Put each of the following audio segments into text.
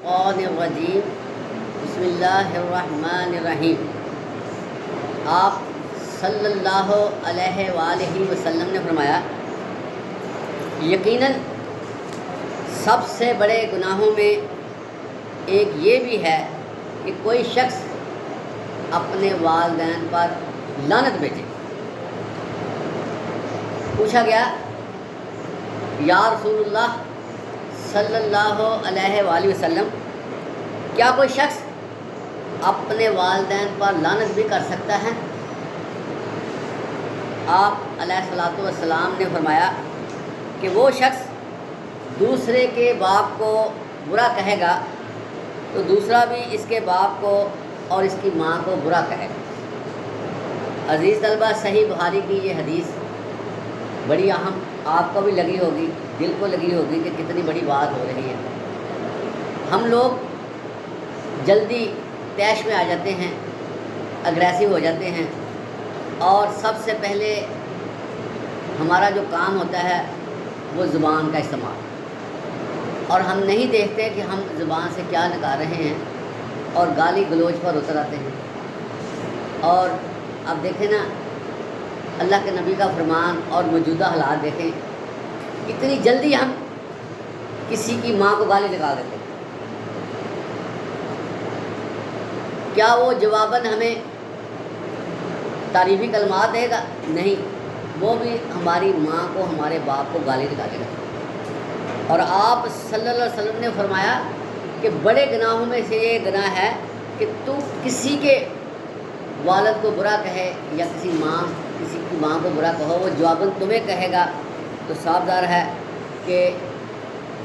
الرجیم بسم اللہ الرحمن الرحیم۔ آپ صلی اللہ علیہ وآلہ وسلم نے فرمایا، یقیناً سب سے بڑے گناہوں میں ایک یہ بھی ہے کہ کوئی شخص اپنے والدین پر لعنت بھیجے۔ پوچھا گیا، یا رسول اللہ صلی اللہ علیہ وآلہ وسلم، کیا کوئی شخص اپنے والدین پر لعنت بھی کر سکتا ہے؟ آپ علیہ الصلوۃ والسلام نے فرمایا کہ وہ شخص دوسرے کے باپ کو برا کہے گا تو دوسرا بھی اس کے باپ کو اور اس کی ماں کو برا کہے گا۔ عزیز طلبہ، صحیح بخاری کی یہ حدیث بڑی اہم آپ کو بھی لگی ہوگی، دل کو لگی ہوگی کہ کتنی بڑی بات ہو رہی ہے۔ ہم لوگ جلدی طیش میں آ جاتے ہیں، اگریسو ہو جاتے ہیں، اور سب سے پہلے ہمارا جو کام ہوتا ہے وہ زبان کا استعمال، اور ہم نہیں دیکھتے کہ ہم زبان سے کیا نکال رہے ہیں اور گالی گلوچ پر اتر آتے ہیں۔ اور اب دیکھیں نا، اللہ کے نبی کا فرمان اور موجودہ حالات دیکھیں، اتنی جلدی ہم کسی کی ماں کو گالی لگا دیتے ہیں۔ کیا وہ جواباً ہمیں تعریفی کلمات دے گا؟ نہیں، وہ بھی ہماری ماں کو، ہمارے باپ کو گالی لگا دے گا۔ اور آپ صلی اللہ علیہ وسلم نے فرمایا کہ بڑے گناہوں میں سے یہ گناہ ہے کہ تو کسی کے والد کو برا کہے یا کسی کی ماں کو برا کہو، وہ جواباً تمہیں کہے گا تو صاف ظاہر ہے کہ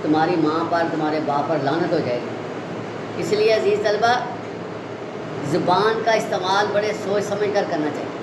تمہاری ماں پر، تمہارے باپ پر لعنت ہو جائے گی۔ اس لیے عزیز طلبہ، زبان کا استعمال بڑے سوچ سمجھ کر کرنا چاہیے۔